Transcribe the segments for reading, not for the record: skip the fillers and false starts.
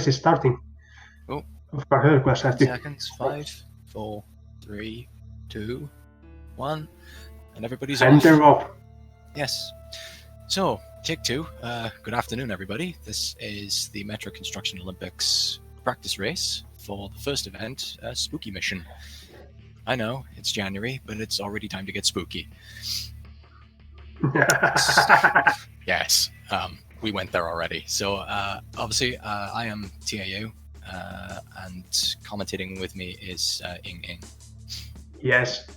is starting. Oh. Of course, Hercules has 10 to... seconds. 5, 4, 3, 2, 1, and everybody's And off. they're off. Yes. So, take 2. Good afternoon, everybody. This is the Metro Construction Olympics practice race for the first event, Spooky Mission. I know, it's January, but it's already time to get spooky. Yes, we went there already. So, obviously, I am TAU, and commentating with me is Ing Ing. Yes,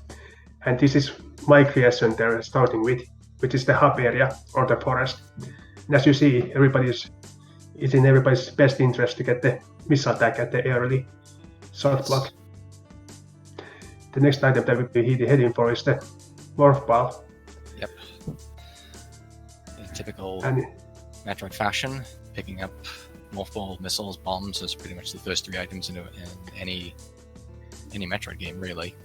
and this is my creation they're starting with, which is the hub area or the forest. And as you see, it's in everybody's best interest to get the missile attack at the early shot block. The next item that we'll be heading for is the morph ball. Yep. In typical And Metroid fashion, picking up morph ball, missiles, bombs is pretty much the first 3 items in any Metroid game, really.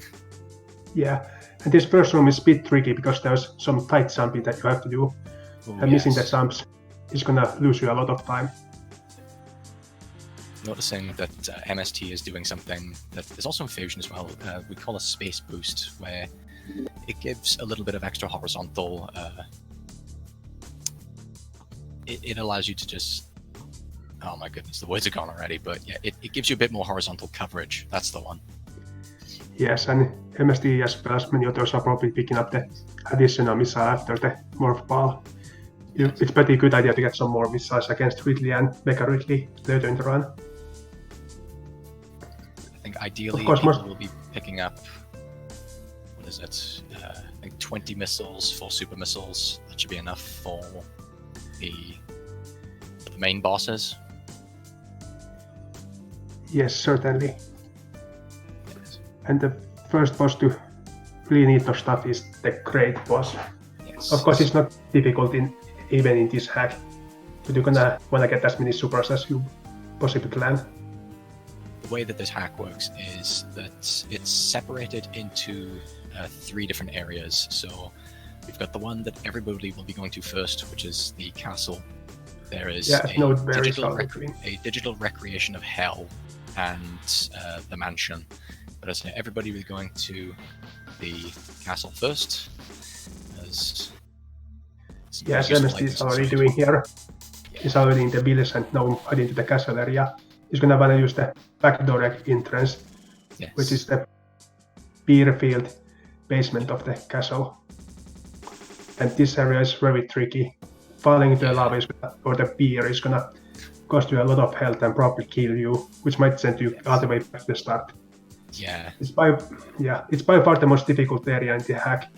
yeah, and this first room is a bit tricky because there's some tight jumping that you have to do. And missing the jumps is gonna lose you a lot of time. Noticing that MST is doing something that is also in Fusion as well. We call a space boost, where it gives a little bit of extra horizontal. It allows you to just. Oh my goodness, the words are gone already. But yeah, it gives you a bit more horizontal coverage. That's the one. Yes, and MST as well as many others are probably picking up the additional missile after the morph ball. It's a pretty good idea to get some more missiles against Ridley and Mecha Ridley later in the run. I think ideally people will be picking up, what is it, I think 20 missiles, 4 super missiles. That should be enough for the main bosses. Yes, certainly. And the first boss to really need of stuff is the great boss. Yes. Of course, it's not difficult even in this hack, but you're gonna wanna get as many supers as you possibly can. The way that this hack works is that it's separated into 3 different areas. So we've got the one that everybody will be going to first, which is the castle. There is a digital recreation of hell and the mansion. But as everybody will be going to the castle first. Yes, MST is already doing here. He's already in the village and now heading to the castle area. He's gonna wanna use the backdoor entrance, which is the beer field basement of the castle. And this area is very tricky. Falling into the lava or the beer is gonna cost you a lot of health and probably kill you, which might send you all the way back to the start. Yeah. It's by far the most difficult area in the hack,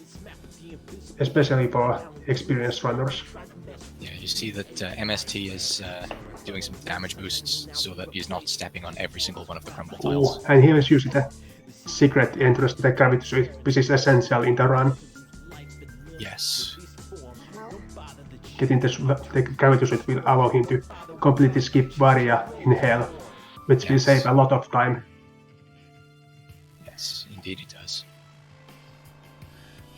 especially for experienced runners. Yeah, you see that MST is doing some damage boosts so that he's not stepping on every single one of the crumble tiles. And he was using the secret entrance to the gravity suite, which is essential in the run. Yes. Getting the gravity suite will allow him to completely skip Varia in hell, which will save a lot of time. Yes, indeed he does.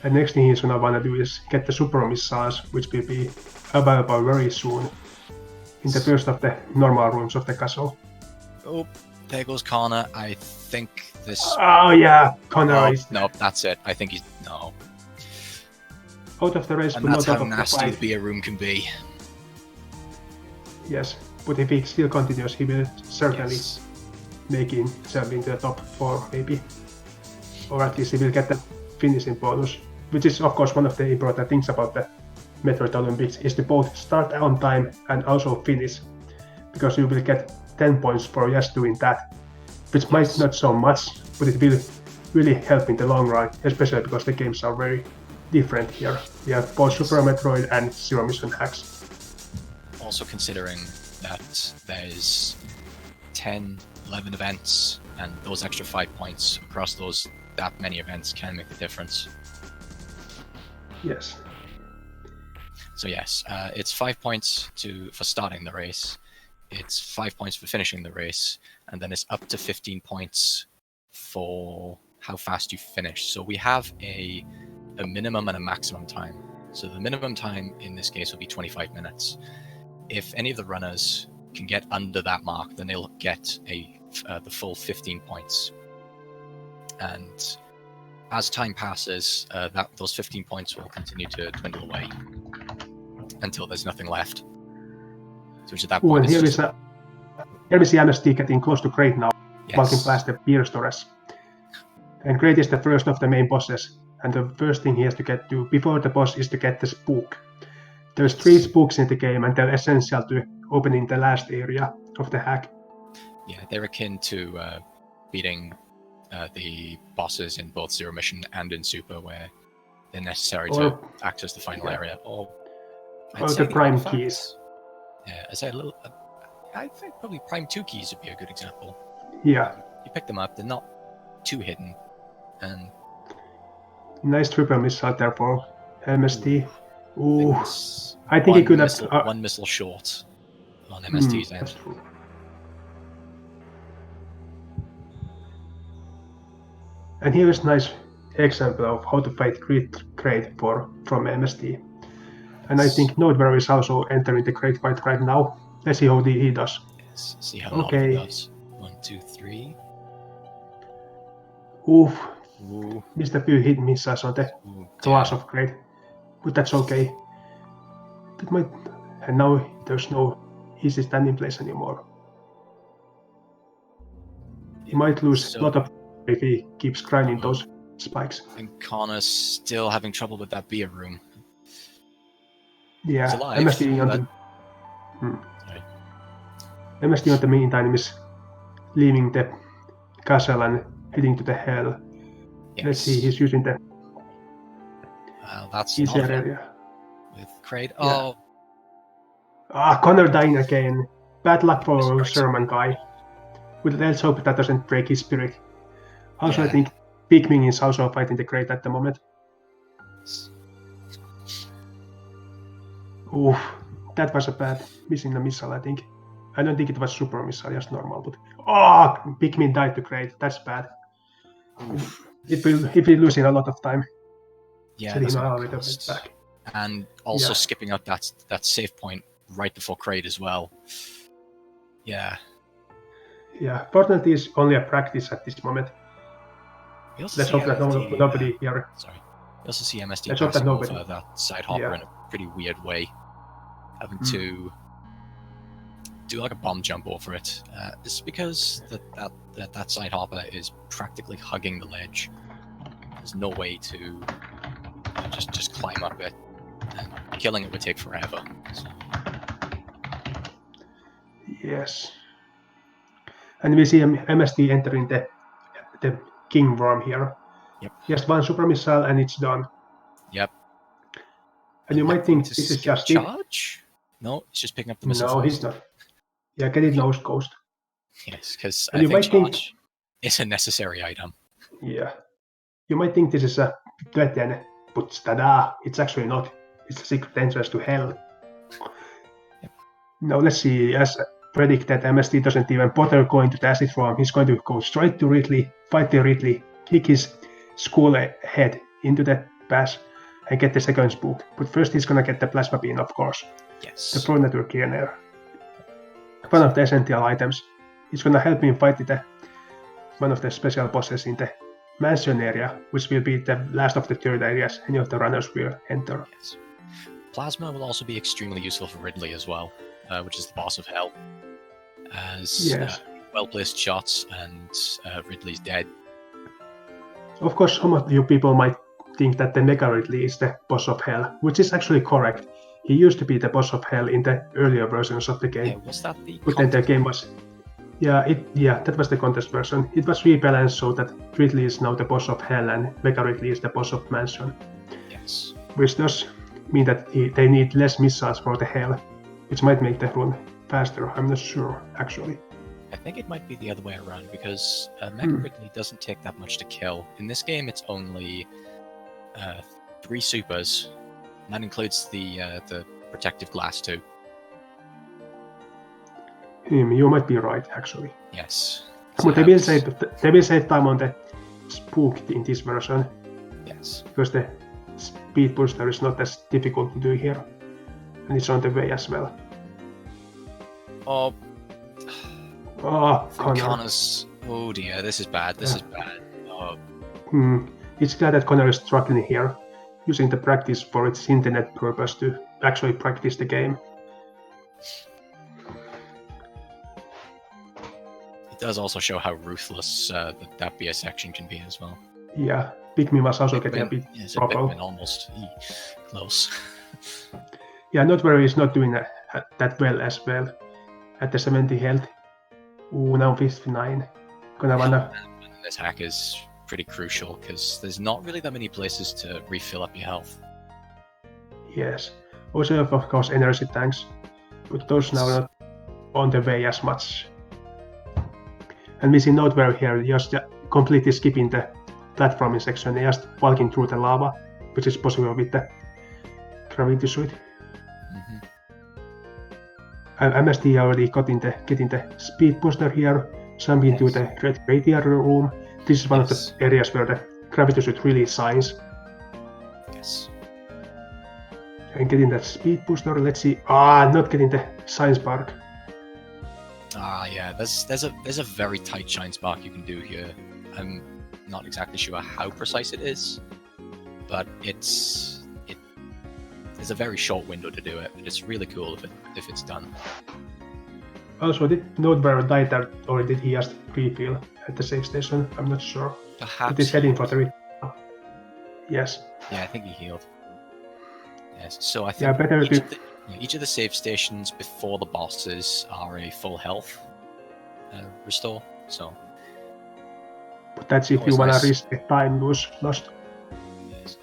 And next thing he's gonna wanna do is get the super missiles, which will be available very soon in the first of the normal rooms of the castle. Oh, there goes Connor. I think this. Oh yeah, Connor is. No, that's it. I think he's no. Out of the race, and but that's not how out of nasty the the fight. beer room can be. Yes, but if he still continues, he will certainly make himself into the top 4 maybe. Or at least he will get the finishing bonus, which is of course one of the important things about the Metroid Olympics, is to both start on time and also finish, because you will get 10 points for just doing that, which might not so much, but it will really help in the long run, especially because the games are very different here. We have both Super Metroid and Zero Mission hacks. Also considering that there's 10, 11 events, and those extra 5 points across that many events can make a difference. Yes. So yes, it's 5 points for starting the race, it's 5 points for finishing the race, and then it's up to 15 points for how fast you finish. So we have a minimum and a maximum time. So the minimum time in this case will be 25 minutes. If any of the runners can get under that mark, then they'll get the full 15 points. And as time passes, those 15 points will continue to dwindle away until there's nothing left. So which at that point, here we see MST getting close to Great now, walking past the beer stores. And Great is the first of the main bosses, and the first thing he has to get to before the boss is to get the spook. There's 3 spooks in the game, and they're essential to opening the last area of the hack. Yeah, they're akin to beating the bosses in both Zero Mission and in Super, where they're necessary to access the final area. Or the prime keys. Yeah, I think probably prime 2 keys would be a good example. Yeah. You pick them up, they're not too hidden. And nice triple missile there for MST. Ooh. I think he could have... one missile short on MST's end. That's true. And here is a nice example of how to fight Great from MST. And I think Nodeware is also entering the Great fight right now. Let's see how he does. Yes, see how Nodeware does. 1, 2, 3. Oof. Missed a few hit missiles on the glass of Great. But that's okay. And now there's no easy standing place anymore. He might lose a lot of if he keeps grinding those spikes. And Connor's still having trouble with that beer room. Yeah, He's alive, MST on the meantime is leaving the castle and heading to the hell. Yes. Let's see, he's using the that's easier area. With Kraid. Yeah. Connor dying again. Bad luck for Sherman guy. Let's hope that doesn't break his spirit. Also, I think Pikmin is also fighting the Kraid at the moment. Oof, that was a bad missing the missile, I think. I don't think it was super missile, just normal, but... Pikmin died to Kraid, that's bad. If we're losing a lot of time. Yeah, that's back. And also skipping out that save point right before Kraid as well. Yeah. Yeah, fortunately it's only a practice at this moment. Let's hope that nobody here... Sorry. We also see MST passing over that side hopper in a pretty weird way. Having to do like a bomb jump over it. It's because that side hopper is practically hugging the ledge. There's no way to just climb up it. And killing it would take forever. So. Yes. And we see MST entering the King Worm here. Yep. Just one super missile and it's done. Yep. And you might think this is just charge? No, he's just picking up the missile. No, he's not. Yeah, get it nose coast. Yes, because I think charge is a necessary item. Yeah. You might think this is a threat, but tada, it's actually not. It's a secret entrance to hell. Yep. Now let's see, as predicted, MST doesn't even bother going to the acid form. He's going to go straight to Ridley, fight the Ridley, kick his skull head into the pass, and get the second spook. But first he's gonna get the plasma beam, of course. Yes. The Pro Network Gear. One of the essential items. It's gonna help him fight one of the special bosses in the mansion area, which will be the last of the third areas any of the runners will enter. Yes. Plasma will also be extremely useful for Ridley as well, which is the boss of hell. As well-placed shots and Ridley's dead. Of course, some of you people might think that the Mega Ridley is the boss of hell, which is actually correct. He used to be the boss of hell in the earlier versions of the game. Yeah, was that the but then the game was... that was the contest version. It was rebalanced so that Ridley is now the boss of hell and Mega Ridley is the boss of mansion. Yes. Which does mean that they need less missiles for the hell, which might make the run faster. I'm not sure, actually. I think it might be the other way around, because Mega Ridley doesn't take that much to kill. In this game, it's only 3 supers, and that includes the protective glass too. You might be right, actually. Yes. But they will save time on the spook in this version. Yes. Because the speed booster is not as difficult to do here, and it's on the way as well. Oh, Oh, Connor. Connor's. Oh dear, this is bad. This is bad. Oh, It's glad that Connor is struggling here, using the practice for its internet purpose to actually practice the game. it does also show how ruthless that BS section can be as well. Yeah, Pikmin was also getting a bit It's a trouble. Pikmin almost close. Yeah, Noteware is not doing that well as well. At the 70 health. Ooh, now 59. Gonna wanna. This hack is pretty crucial because there's not really that many places to refill up your health. Yes. Also, of course, energy tanks. But those now not on the way as much. And we see Noteware here just completely skipping the platforming section, just walking through the lava, which is possible with the gravity suit. MST already getting the speed booster here, jumping to the radiator room. This is one of the areas where the gravity suit really shines. Yes. And getting that speed booster, let's see. Not getting the shine spark. Yeah. There's a very tight shine spark you can do here. I'm not exactly sure how precise it is, but there's a very short window to do it. It's really cool if it's done. Also, did Noteware die there, or did he just refill at the save station? I'm not sure. Perhaps. But he's heading for the Yes. Yeah, I think he healed. Yes. So I think each of the save stations before the bosses are a full health restore. So. But that's if you wanna risk the time lost. Yes.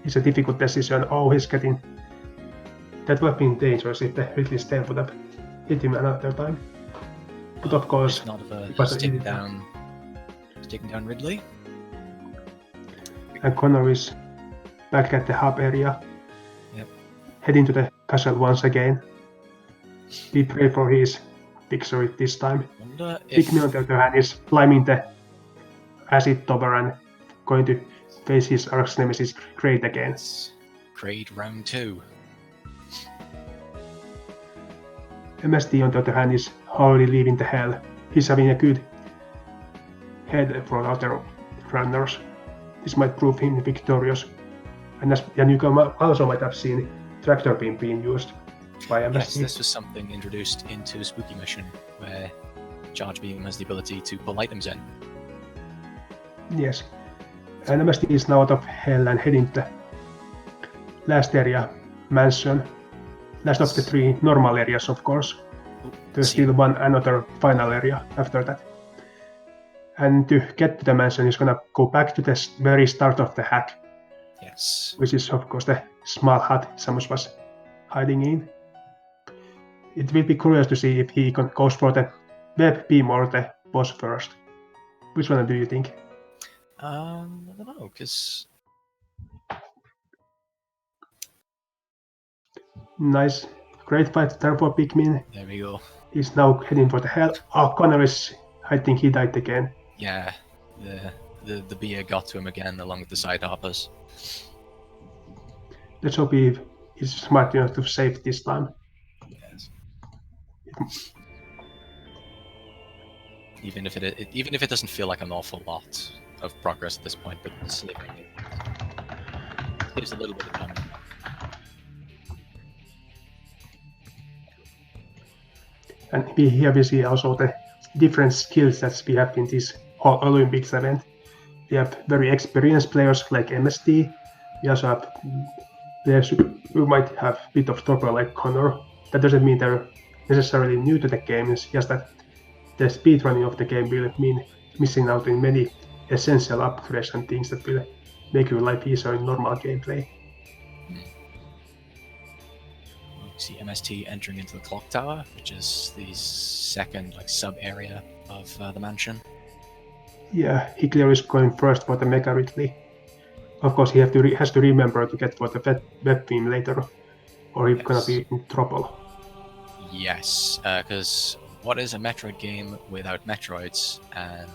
It's a difficult decision. Oh, he's getting. That would have been dangerous if the Ridley's tail would have hit him another time. But of course, not of taking down Ridley. And Connor is back at the hub area. Yep. Heading to the castle once again. We pray for his victory this time. Pikmin on the other hand is climbing the acid tower and going to face his arch nemesis Kraid again. Kraid round 2. MST on the other hand is hardly leaving the hell. He's having a good head for other runners. This might prove him victorious. And you also might have seen tractor beam being used by MST. Yes, this was something introduced into Spooky Mission, where Charge Beam has the ability to pull items in. Yes. And MST is now out of hell and heading to the last area, mansion. Last of the 3 normal areas, of course. There's still another final area after that. And to get to the mansion, he's gonna go back to the very start of the hack. Yes. Which is, of course, the small hut Samus was hiding in. It will be curious to see if he goes for the web beam or the boss first. Which one do you think? I don't know, because... Nice. Great fight there for Pikmin. There we go. He's now heading for the hell. Oh, Connor is... I think he died again. Yeah, the beer got to him again along with the side hoppers. Let's hope he is smart enough to save this time. Yes. Even if it doesn't feel like an awful lot of progress at this point, but saving it gives a little bit of time. And here we see also the different skills that we have in this Olympics event. We have very experienced players like MST. We also have players who might have a bit of trouble like Connor. That doesn't mean they're necessarily new to the game, it's just that the speedrunning of the game will mean missing out in many essential upgrades and things that will make your life easier in normal gameplay. See MST entering into the clock tower, which is the second sub-area of the mansion. Yeah, he clearly is going first for the Mega Ridley. Of course, he has to remember to get for the web beam later, or he's gonna be in trouble. Yes, because what is a Metroid game without Metroids? And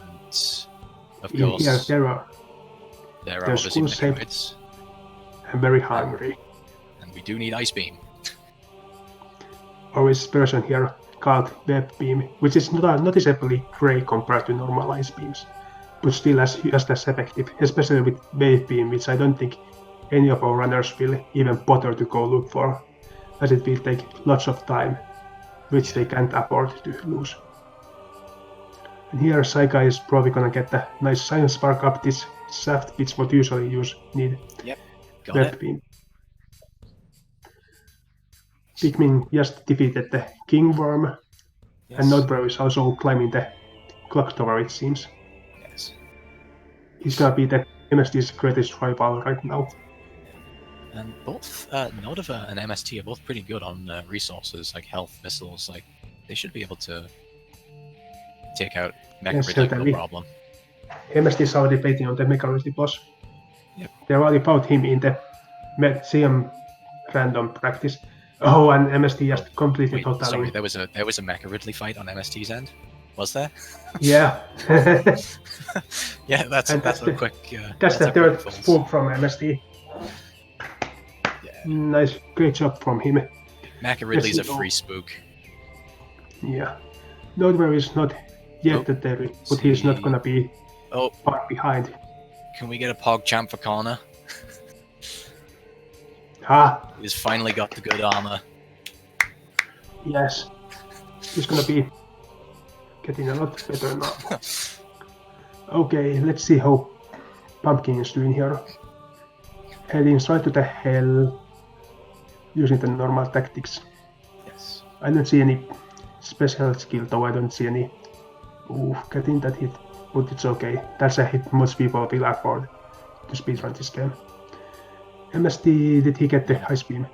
of course, yes, there are obviously Metroids. I'm very hungry. And we do need Ice Beam. Or his version here called web beam, which is noticeably gray compared to normal ice beams, but still just as effective, especially with wave beam, which I don't think any of our runners will even bother to go look for, as it will take lots of time, which they can't afford to lose. And here Saika is probably gonna get a nice science spark up this shaft, which would usually need Yep, got web it. beam. Pikmin just defeated the King Worm, Yes. and Nodbro is also climbing the clock tower, it seems. Yes. He's gonna be the MST's greatest rival right now. And both Nodiva and MST are both pretty good on resources like health, missiles. Like they should be able to take out Mecha Ridley no problem. MST is already waiting on the Mecha Ridley boss. Yep. They already fought him in the CM random practice. Oh, and MST just completely totally. Sorry, there was a Mecha Ridley fight on MST's end. Was there? Yeah. Yeah, that's a quick. That's the third spook from MST. Yeah. Nice, great job from him. Mecha Ridley's a free spook. Yeah. Nodware is not yet the Terry, but he's not gonna be far behind. Can we get a PogChamp for Connor? He's finally got the good armor. Yes. He's gonna be getting a lot better now. Okay, let's see how Pumpkin is doing here. Heading straight to the hell using the normal tactics. Yes. I don't see any special skill, though I don't see any. Getting that hit, but it's okay. That's a hit most people will afford to speedrun this game. MST, did he get the ice beam?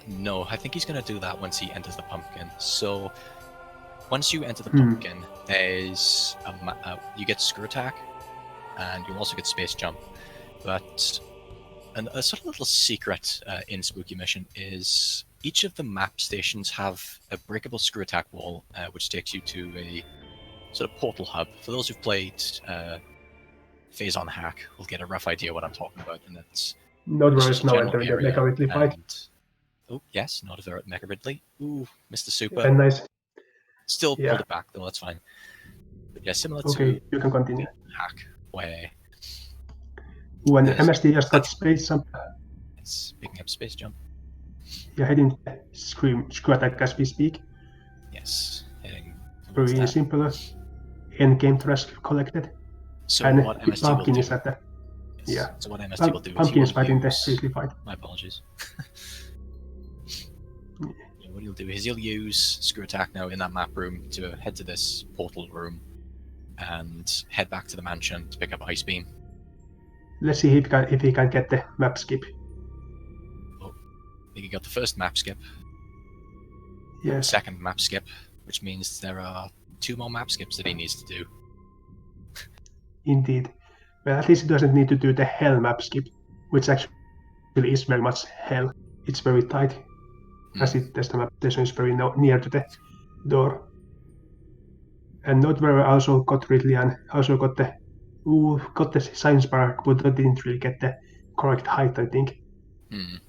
No, I think he's gonna do that once he enters the pumpkin. So, once you enter the pumpkin, there's you get screw attack, and you also get space jump. But a sort of little secret in Spooky Mission is each of the map stations have a breakable screw attack wall, which takes you to a sort of portal hub. For those who've played Phase on Hack, will get a rough idea what I'm talking about, and it's Nodra is now entering the Mecha Ridley fight. Oh yes, Nodra at Mecha Ridley. Ooh, Mr. Super. And nice. Still pulled it back though. That's fine. But yeah, similar to you can continue. Hack, where when MST just got space jump. It's picking up space jump. You're heading screw attack as we speak. Yes, heading. Very simple. Endgame trash collected. So and what MST Pumpkin will is do? at the So what MST will do Pumpkin is is fighting the Ridley fight. My apologies. What he'll do is he'll use screw attack now in that map room to head to this portal room and head back to the mansion to pick up Ice Beam. Let's see if he can get the map skip. Oh, he got the first map skip. Yes. Second map skip, which means there are 2 more map skips that he needs to do. Indeed. Well, at least he doesn't need to do the hell map skip, which actually is very much hell. It's very tight, as the map station is very near to the door. And Noteware also got Ridley and also got the science spark, but didn't really get the correct height, I think.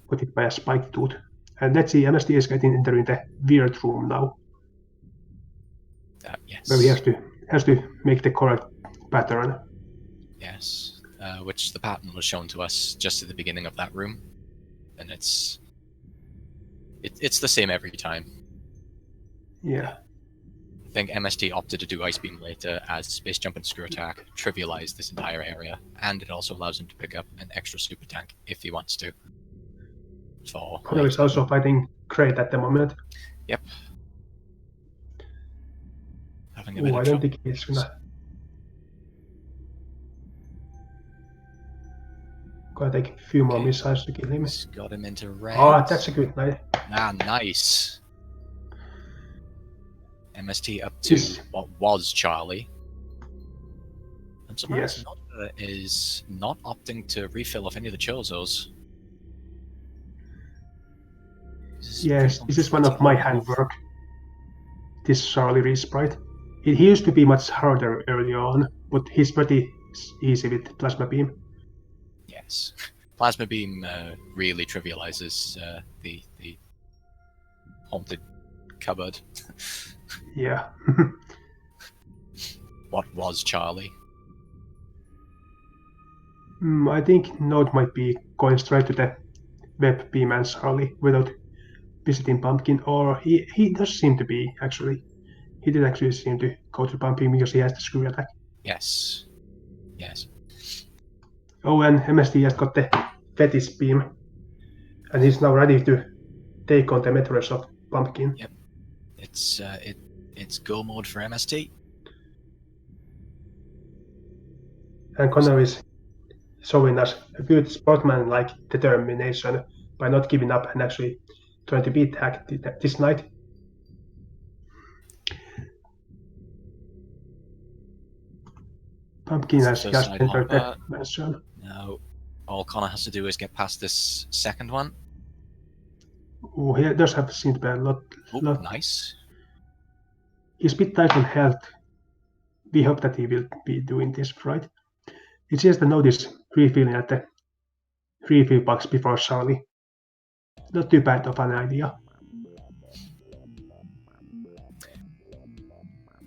Got it by a spike tooth. And let's see, MST is entering the weird room now. Yes. Where he has to make the correct pattern. Yes, which the pattern was shown to us just at the beginning of that room, and it's the same every time. Yeah. I think MST opted to do Ice Beam later as Space Jump and Screw Attack trivialized this entire area, and it also allows him to pick up an extra super tank if he wants to. Connor is also fighting Crate at the moment. Yep. Having a bit I don't think he's gonna. Gotta take a few more missiles to kill him. He's got him into red. Oh, that's a good night. Nice. MST up to what was Charlie. I'm surprised Nodra is not opting to refill off any of the Chozos. Yes, this is one of my handwork. This Charlie resprite. He used to be much harder early on, but he's pretty easy with Plasma Beam. Yes. Plasma Beam really trivializes the haunted cupboard. Yeah. What was Charlie? I think Node might be going straight to the web beam and Charlie without visiting Pumpkin, or he does seem to be, actually. He did actually seem to go to Pumpkin because he has the screw attack. Yes. Yes. Oh, and MST has got the fetish beam, and he's now ready to take on the meteors of Pumpkin. Yep. It's go mode for MST. And Connor is showing us a good sportsman-like determination by not giving up and actually trying to beat Hack this night. Pumpkin has just entered the mansion. Now, all Connor has to do is get past this second one. Oh, he does have seemed to be a lot. Nice. He's a bit tight on health. We hope that he will be doing this right. It's just to notice refilling at the refill box before Charlie. Not too bad of an idea.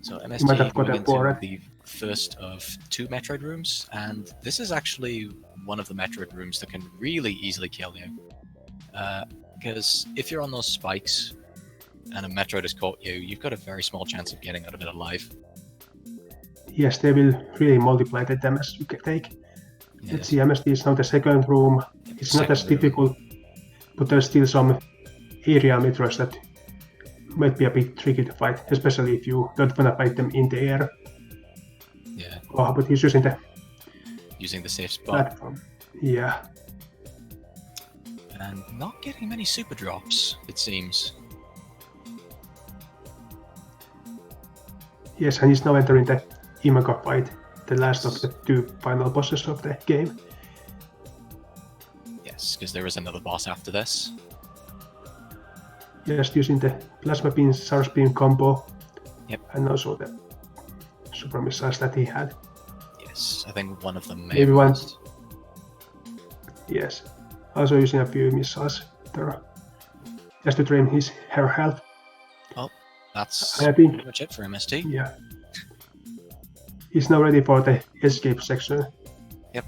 So MST going into the first of 2 Metroid rooms, and this is actually one of the Metroid rooms that can really easily kill you. Because if you're on those spikes and a Metroid has caught you, you've got a very small chance of getting out of it alive. Yes, they will really multiply the damage you can take. Yes. Let's see, MST is now the second room. It's not as difficult, but there's still some area meteors that might be a bit tricky to fight, especially if you don't want to fight them in the air. Yeah. Oh, but he's using the safe spot. Platform. Yeah. And not getting many super drops, it seems. Yes, and he's now entering the Imago fight, the last of the 2 final bosses of the game. Yes, because there is another boss after this. Just using the plasma beam, source beam combo. Yep. And also the super missiles that he had. Yes, I think one of them may Maybe have one. lost. Yes. Also using a few missiles there. Just to drain his hair health. Well, that's I think, pretty much it for MST. Yeah. He's now ready for the escape section. Yep.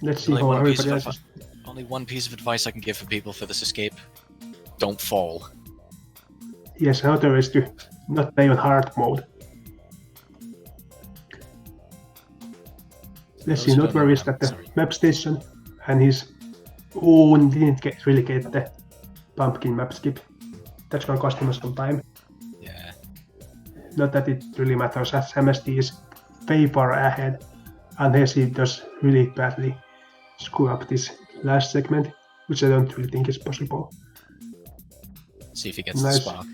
Let's see how everybody else is. Only one piece of advice I can give for people for this escape. Don't fall. Yes, another is to not play on hard mode. Let's see, not where is at the map station, and he's didn't really get the pumpkin map skip. That's gonna cost him some time. Yeah. Not that it really matters, as MST is way far ahead, unless he does really badly screw up this last segment, which I don't really think is possible. See if he gets the spark.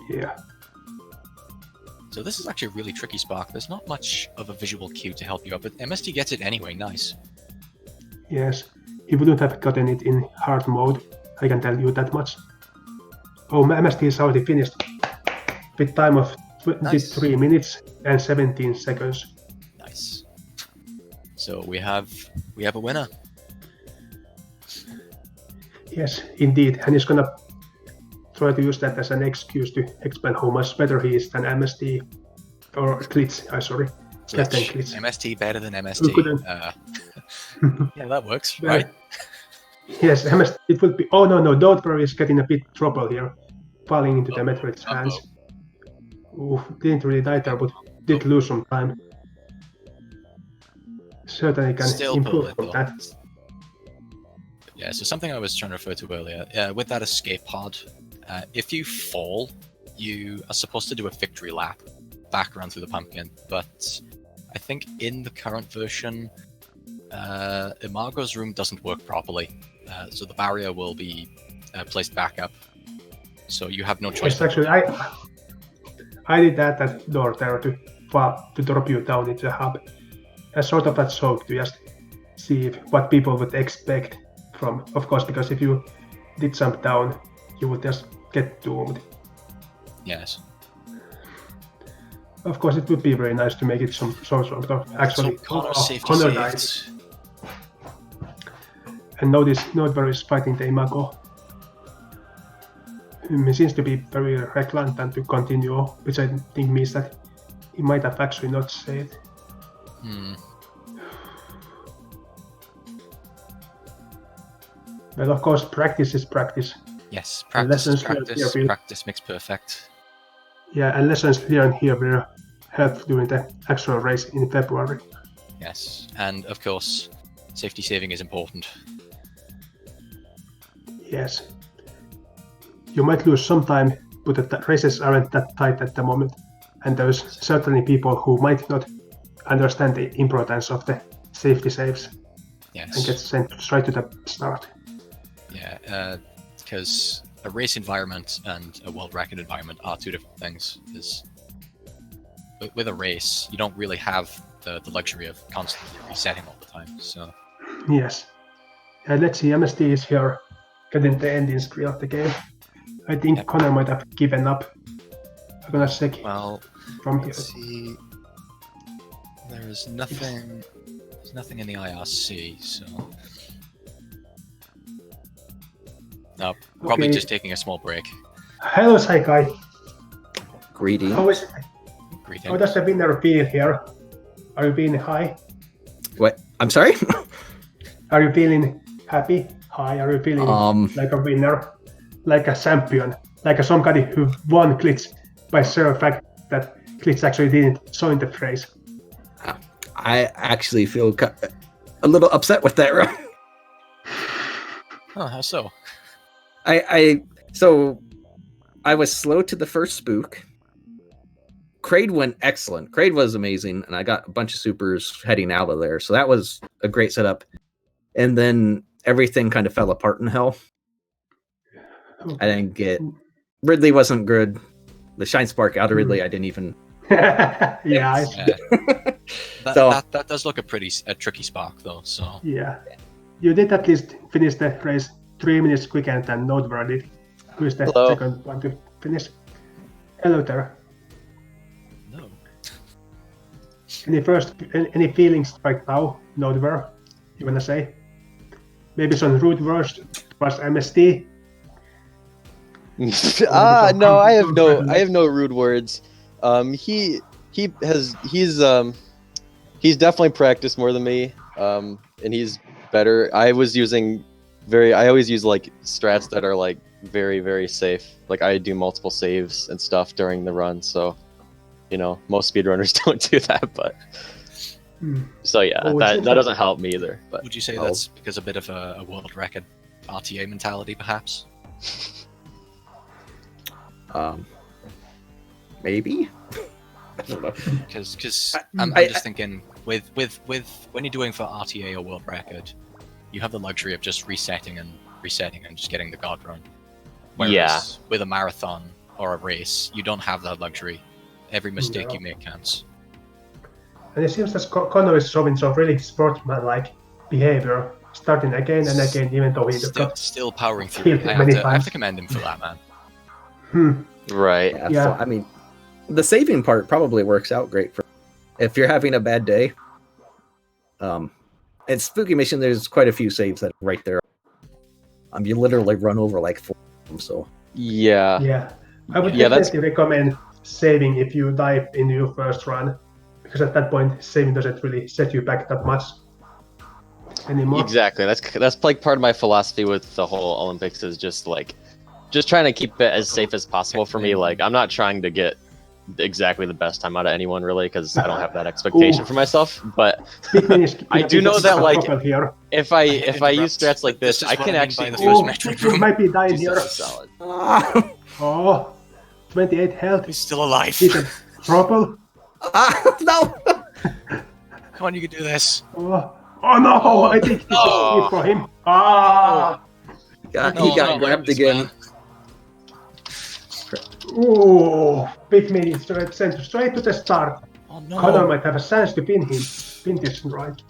Yeah. So this is actually a really tricky spark. There's not much of a visual cue to help you out, but MST gets it anyway. Nice. Yes, he wouldn't have gotten it in hard mode, I can tell you that much. Oh, MST is already finished with time of 23 minutes and 17 seconds. Nice. So we have a winner. Yes, indeed, and he's gonna try to use that as an excuse to explain how much better he is than MST, or Glitch, sorry. Captain Glitch. MST better than MST. Yeah, that works, right? Yes, MST, it would be, oh no, don't worry, he's getting a bit trouble here, falling into the Metroid's hands. Ooh, didn't really die there, but did lose some time. Certainly can Still improve from that. Yeah, so something I was trying to refer to earlier, with that escape pod, if you fall, you are supposed to do a victory lap back around through the pumpkin, but I think in the current version, Imago's room doesn't work properly, so the barrier will be placed back up, so you have no choice. Yes, actually, I did that door there to drop you down into the hub, as sort of a joke to just see what people would expect from, of course, because if you did jump down, you would just get doomed. Yes. Of course, it would be very nice to make it some sort of actually Connor died. And notice Nodver is fighting the Imago. He seems to be very reluctant to continue, which I think means that he might have actually not saved. Well, of course, practice is practice. Yes, practice makes perfect. Yeah, and lessons learned here will help during the actual race in February. Yes, and of course, safety saving is important. Yes. You might lose some time, but the races aren't that tight at the moment, and there's certainly people who might not understand the importance of the safety saves and get sent straight to the start. Yeah, because a race environment and a world record environment are two different things. Because with a race, you don't really have the luxury of constantly resetting all the time. So yes, let's see. MSD is here, getting the ending screen of the game. I think Connor might have given up. I'm gonna check from here. Let's see. There's nothing. There's nothing in the IRC, so. No, probably just taking a small break. Hello, Saikai. Greetings. How does the winner feel here? Are you feeling high? What? I'm sorry? Are you feeling happy? High? Are you feeling like a winner? Like a champion? Like somebody who won Glitch by sheer fact that Glitch actually didn't join the phrase? I actually feel a little upset with that, right? Oh, how so? So I was slow to the first spook. Kraid went excellent. Kraid was amazing, and I got a bunch of supers heading out of there, so that was a great setup. And then everything kind of fell apart in hell. I didn't get Ridley wasn't good. The Shine Spark out of Ridley, I didn't even. That does look a tricky spark though. So yeah, you did at least finish the race 3 minutes quicker than Noteworld did. Who is the second one to finish? Hello there. No. Any feelings right now, Noteworld? You wanna say? Maybe some rude words towards MSD? No, I have no rude words. He's definitely practiced more than me, and he's better. I always use like strats that are like very, very safe. Like I do multiple saves and stuff during the run, so most speedrunners don't do that, but so yeah, that doesn't help me either. But would you say that's because a bit of a world record RTA mentality, perhaps? Maybe. I don't know. Because I'm just thinking with when you're doing for RTA or world record, you have the luxury of just resetting and just getting the guard run. Whereas with a marathon or a race, you don't have that luxury. Every mistake you make counts. And it seems that Connor is showing some really sportsmanlike behavior, starting again and again, even though he's still powering through. I have to commend him for that, man. Right. Yeah. So, I mean, the saving part probably works out great for if you're having a bad day. At Spooky Mission, there's quite a few saves that are right there. You literally run over like 4 of them. So yeah, I would definitely recommend saving if you die in your first run, because at that point, saving doesn't really set you back that much anymore. Exactly. That's like part of my philosophy with the whole Olympics is just trying to keep it as safe as possible for me. Like I'm not trying to get exactly the best time out of anyone really, because I don't have that expectation for myself. But I do know that like if I use strats like this, I can actually. You might be dying here. Solid. 28 health. He's still alive. He's a trouble. No. Come on, you can do this. Oh no! I think this is for him. He got grabbed again. Oh, big mini sent straight to the start. Oh no! Connor might have a chance to pin this right.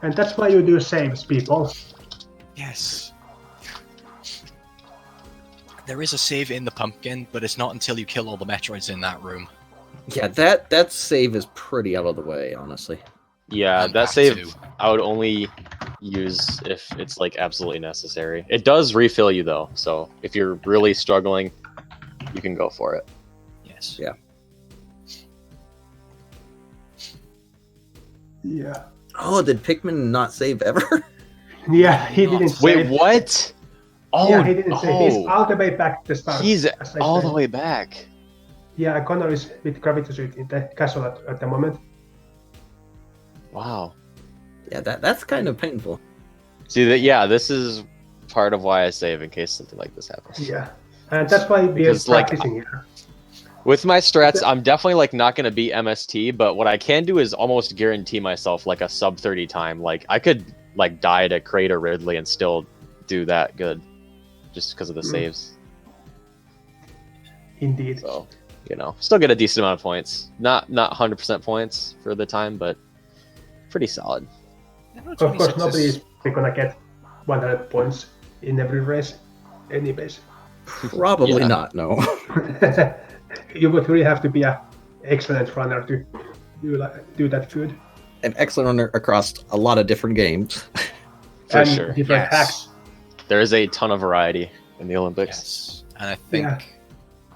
And that's why you do saves, people. Yes. There is a save in the pumpkin, but it's not until you kill all the Metroids in that room. Yeah, that save is pretty out of the way, honestly. Yeah, that save I would only use if it's like absolutely necessary. It does refill you though, so if you're really struggling, you can go for it. Yes. Yeah. Yeah. Oh, did Pikmin not save ever? Yeah, he didn't Wait, save. what? Oh, Yeah, he didn't save. He's oh, all the way back to the start. he's as I all said. the way back. Yeah, Connor is with gravity suit in the castle at the moment. Wow. Yeah, that's kind of painful. See that? Yeah, this is part of why I save in case something like this happens. Yeah, and that's why we're Because, like, practicing here. With my strats, I'm definitely like not gonna beat MST, but what I can do is almost guarantee myself like a sub 30 time. Like I could like die to Kraid or Ridley and still do that good, just because of the saves. Indeed. So still get a decent amount of points. Not 100% points for the time, but pretty solid. Of course, nobody is gonna get 100 points in every race, anyways. Probably not. No. You would really have to be an excellent runner to do that good. An excellent runner across a lot of different games. For and sure. different Yes. hacks. There is a ton of variety in the Olympics. Yes, and I think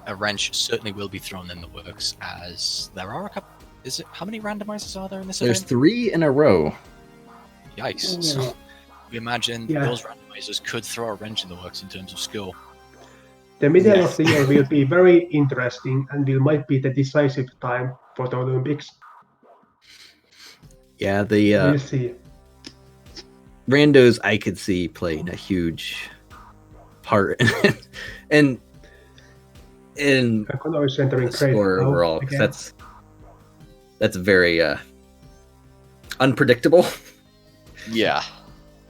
a wrench certainly will be thrown in the works, as there are a couple. Is it how many randomizers are there in this There's event? 3 in a row. Yikes! So we imagine Yeah. those randomizers could throw a wrench in the works in terms of skill. The middle Yes. of the year will be very interesting and might be the decisive time for the Olympics. Yeah, the We'll see. randos I could see playing a huge part in Connor is entering the Kraid score now overall, 'cause again. that's very unpredictable. Yeah.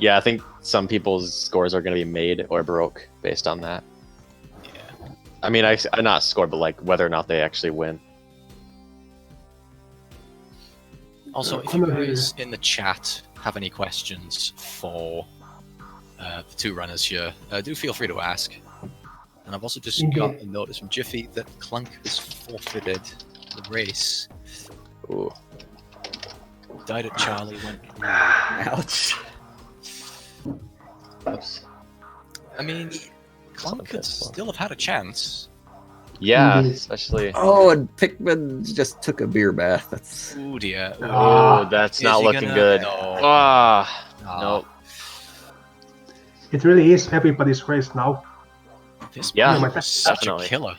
I think some people's scores are going to be made or broke based on that. Yeah. I mean, I not score, but like whether or not they actually win. Also, if you guys in the chat have any questions for the two runners here, do feel free to ask. And I've also just got a notice from Jiffy that Clunk has forfeited the race. Ooh. Died at Charlie, went. Ouch. Oops. I mean, Clunk could still have had a chance. Yeah, Indeed. especially. Oh, and Pikmin just took a beer bath. That's Ooh dear. Ooh. Oh, that's Is not he looking gonna- good. No. Ah, Ah, nope. It really is everybody's race now. This Yeah, man was such definitely. a killer.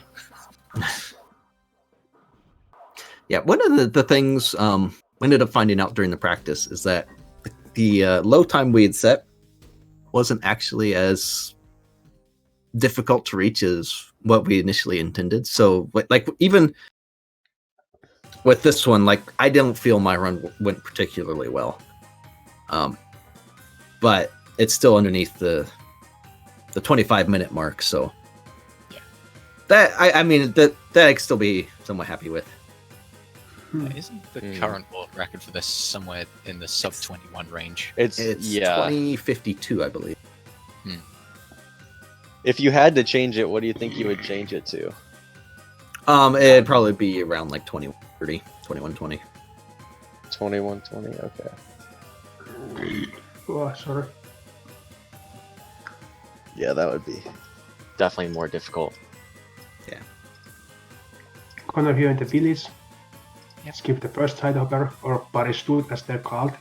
yeah. One of the things we ended up finding out during the practice is that the low time we had set wasn't actually as difficult to reach as what we initially intended. So, like even with this one, like I don't feel my run went particularly well, but it's still underneath the 25-minute mark. So Yeah. that I mean that I can still be somewhat happy with. Isn't the current world record for this somewhere in the sub 21 range? It's 2052, I believe. If you had to change it, what do you think you would change it to? It'd probably be around like 2130, 2120. 2120. Okay. Oh, sorry. Yeah, that would be definitely more difficult. Connor here in the village. Yep. Skip the first side hopper, or parachute as they're called.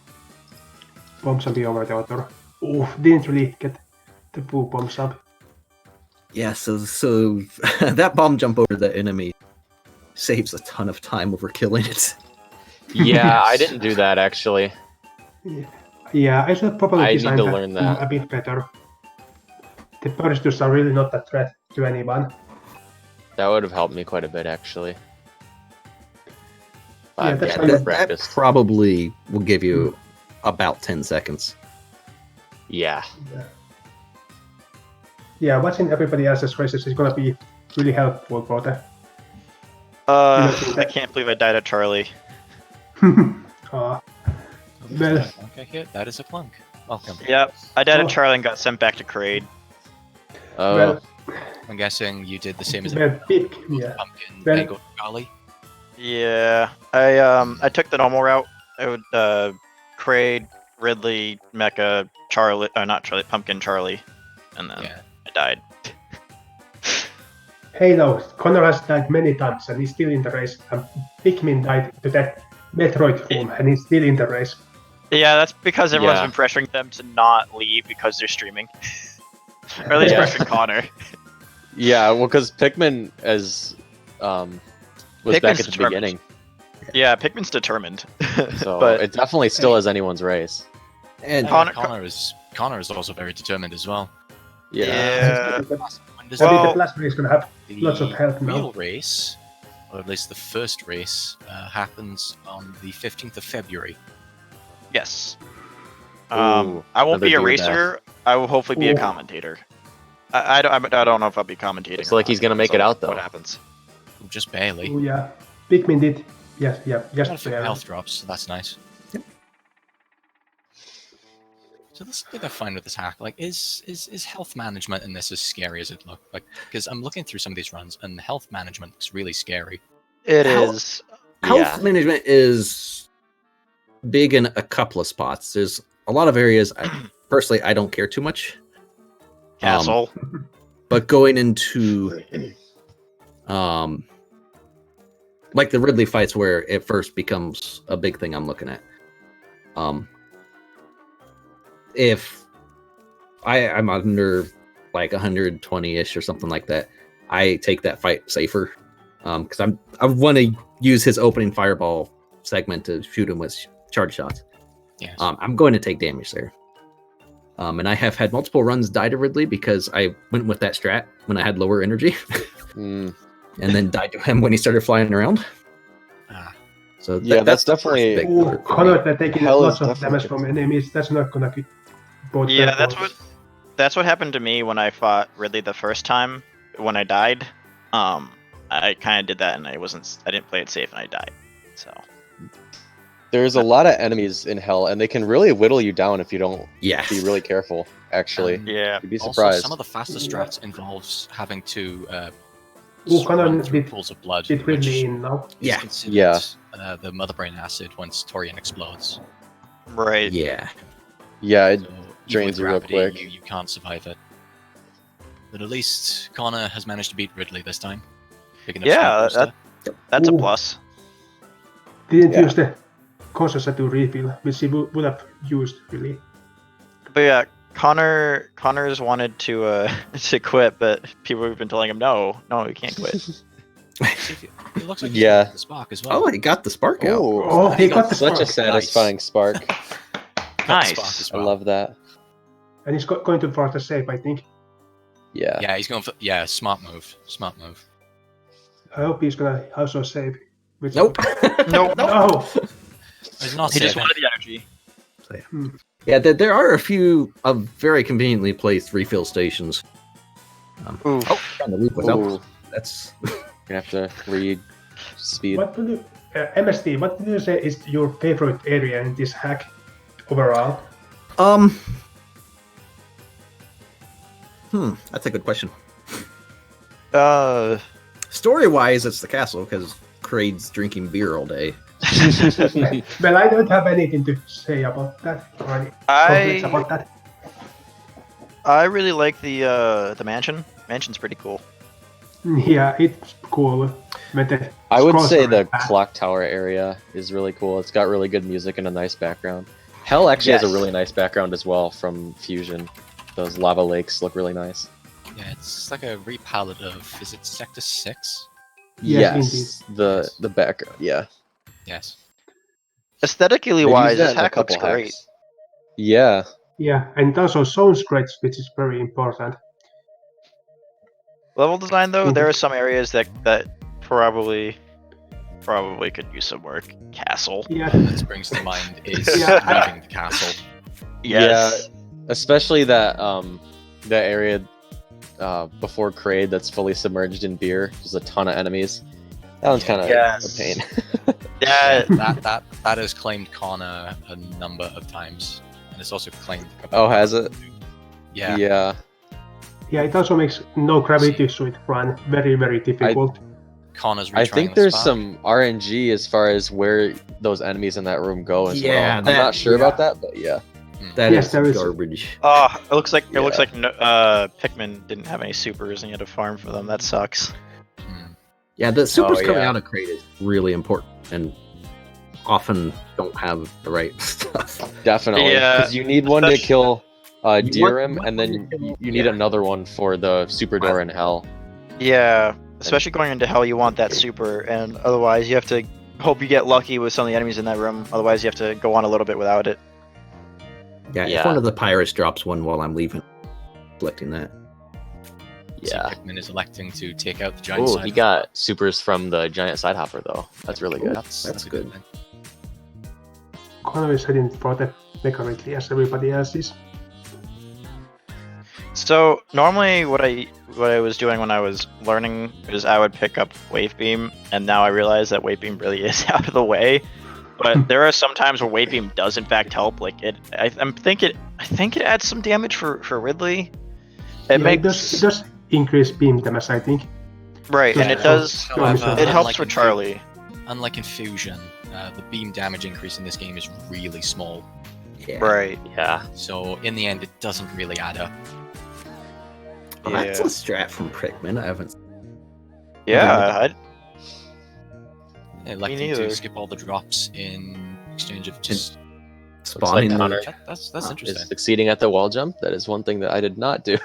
Bombs will be over the other. Ooh, didn't really get the full bombs up. Yeah, so that bomb jump over the enemy saves a ton of time over killing it. Yeah, I didn't do that actually. Yeah, I should probably I need design to that learn that. a bit better. The parachutes are really not a threat to anyone. That would have helped me quite a bit actually. Yeah, that's I've fine. never That practiced. probably will give you about 10 seconds. Yeah. Yeah, watching everybody else's races is gonna be really helpful for the. I can't believe I died at Charlie. Well, Okay, here, that is a Clunk. Welcome. Yep, I died Oh. at Charlie and got sent back to Kraid. Oh, well, I'm guessing you did the same as well, big, yeah. Pumpkin Well- and go to Charlie. Yeah, I took the normal route. I would Kraid, Ridley, Mecha, Charlie, not Charlie, Pumpkin Charlie, and then Yeah. I died. Hey, no, Connor has died many times and he's still in the race. And Pikmin died to that Metroid room and he's still in the race. Yeah, that's because everyone's Yeah. been pressuring them to not leave because they're streaming. Or at least Yeah. pressuring Connor. Yeah, well, because Pikmin was back Pikmin's at the determined. beginning, Yeah, Pikmin's determined. so but it definitely still is anyone's race. And Connor- Connor is also very determined as well. yeah. When does Maybe Well- the plasma is gonna have the lots of health now. real race, or at least the first race, happens on the 15th of February. Yes. Ooh, I won't be a another deer racer. I will hopefully be a Ooh. commentator. I don't know if I'll be commentating. Looks or like not, he's gonna make so it out, though. What happens? Just barely. Oh yeah, Pikmin did. Yes, yeah, Got a just few barely. health drops, so that's nice. Yep. So this thing I find with this hack, like, is health management in this as scary as it looks? Like, because I'm looking through some of these runs, and the health management looks really scary. It How- is. health Yeah. management is big in a couple of spots. There's a lot of areas personally I don't care too much. Castle. But going into like the Ridley fights where it first becomes a big thing I'm looking at. If I'm under like 120-ish or something like that, I take that fight safer. Because I want to use his opening fireball segment to shoot him with charge shots. Yes. I'm going to take damage there. And I have had multiple runs die to Ridley because I went with that strat when I had lower energy, Mm. and then died to him when he started flying around. Ah, So Yeah, that's the first definitely- big Oh, perk for Connor, me. they're taking Hell lots is of definitely damage from enemies. That's not gonna be both. Yeah, that's what happened to me when I fought Ridley the first time. When I died, I kind of did that, and I didn't play it safe, and I died. So There's a lot of enemies in Hell, and they can really whittle you down if you don't Yeah. be really careful. Actually, yeah, you'd be also, surprised. some of the fastest strats involves having to Oh, Connor run through did- pools of blood, Did which Ridley in now? is Yeah. considered Yeah. The mother brain acid once Torian explodes. right. Yeah. Yeah, it So even drains with you real gravity, quick. You can't survive it. But at least Connor has managed to beat Ridley this time. Picking up Yeah, Speed Booster. That's a Ooh. plus. Didn't Yeah. use the Causes to refill, which he would have used really. But yeah, Connor's wanted to to quit, but people have been telling him no, you can't quit. It looks like Yeah. he's got the spark as well. Oh, he got the spark out. Oh, he got the such a spark. satisfying spark. Got the Nice. spark as I well. love that. And he's going to for the save, I think. Yeah. Yeah, he's going for smart move. Smart move. I hope he's gonna also save. Which Nope. Nope. No. He's not He just saving. wanted the energy. Yeah, there are a few very conveniently placed refill stations. Ooh. On the loop without. Ooh, That's gonna have to read speed. What would you, MSD? What would you say is your favorite area in this hack overall? That's a good question. Uh, Story-wise, it's the castle because Kraid's drinking beer all day. Well, I don't have anything to say about that or any comments about that. I really like the mansion. Mansion's pretty cool. Yeah, it's cool. But the I would scrolls say are the bad. clock tower area is really cool. It's got really good music and a nice background. Hell actually has a Yes. really nice background as well from Fusion. Those lava lakes look really nice. Yeah, it's like a repalette of, is it Sector 6? Yes, the background. Yeah. Yes. Aesthetically They've wise, used that this in a hack looks couple great. hacks. Yeah. Yeah, and it also sounds great, which is very important. Level design though, Mhm. there are some areas that probably could use some work. Castle. Yeah, What that brings to mind is Yeah. leaving the castle. Yes. Especially that that area before Kraid that's fully submerged in beer. There's a ton of enemies. That one's kind of Yes. a pain. Yeah. That has claimed Connor a number of times, and it's also claimed. Oh, has it? Yeah. Yeah. yeah, it also makes no gravity suit run very, very difficult. Connor's I retrying think the there's spark. some RNG as far as where those enemies in that room go as Yeah, well. I'm that- not sure yeah. about that, but yeah. That Yes, is there is. garbage. Oh, it looks like Yeah. Pikmin didn't have any supers and you had to farm for them. That sucks. Yeah, the supers coming yeah. out of crate is really important and often don't have the right stuff. Definitely, Yeah, because you need one to especially- kill want- Dirham, you want and one then to kill- you need yeah. another one for the super door in hell. Yeah, especially going into hell, you want that super, and otherwise you have to hope you get lucky with some of the enemies in that room. Otherwise, you have to go on a little bit without it. Yeah, if Yeah. one of the pirates drops one while I'm leaving, collecting that. Yeah. So Pikmin is electing to take out the giant Oh, side. he got supers from the giant side hopper though. That's really good. That's a good. thing. Connor is heading for the Mega Ridley as everybody else is. So normally, what I was doing when I was learning is I would pick up Wave Beam, and now I realize that Wave Beam really is out of the way. But there are some times where Wave Beam does in fact help. Like I think it adds some damage for Ridley. It Yeah, makes it does increase beam damage, I think. right, and it does. However, It helps unlike for in Charlie. Unlike in Fusion, the beam damage increase in this game is really small. Yeah. Right. Yeah. So in the end, it doesn't really add up. Oh, that's a Yeah. strat from Prickman. I haven't. Yeah. Electing neither. to skip all the drops in exchange of just. Spawning like the- Connor That's is interesting. succeeding at the wall jump. That is one thing that I did not do.